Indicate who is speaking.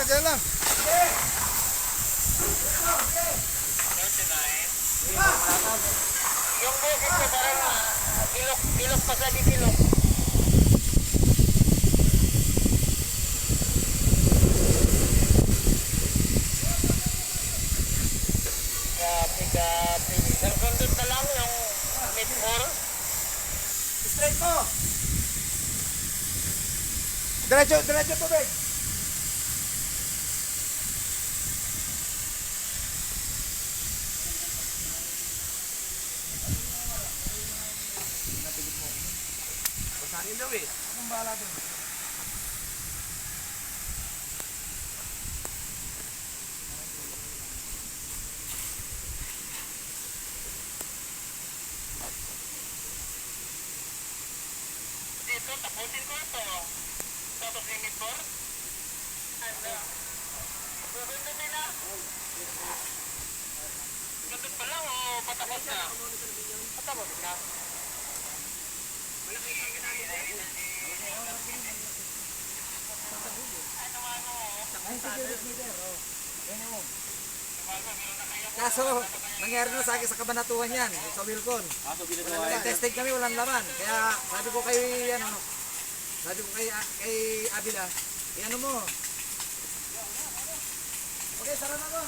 Speaker 1: Diyan lang.
Speaker 2: Yung bukid ko parang ilok pa sa ilok. Gabi. Sarkondot na lang yung mid-4.
Speaker 1: Straight mo. Diretso tubig.
Speaker 3: Pasanin daw eh.
Speaker 1: Anong bahala doon?
Speaker 2: Dito, tapusin ko ito. Tapos yung mid-4. Ano? Gugundin nila. Gundin pa lang o patapos na? Patapos na.
Speaker 1: Kaso, nangyari na sa akin sa Kabanatuan yan, sa Wilcon.
Speaker 3: So ginagawa
Speaker 1: Testing kami, walang laman. Kaya sabi ko kay Abila, ano mo? Okay, sara na mo.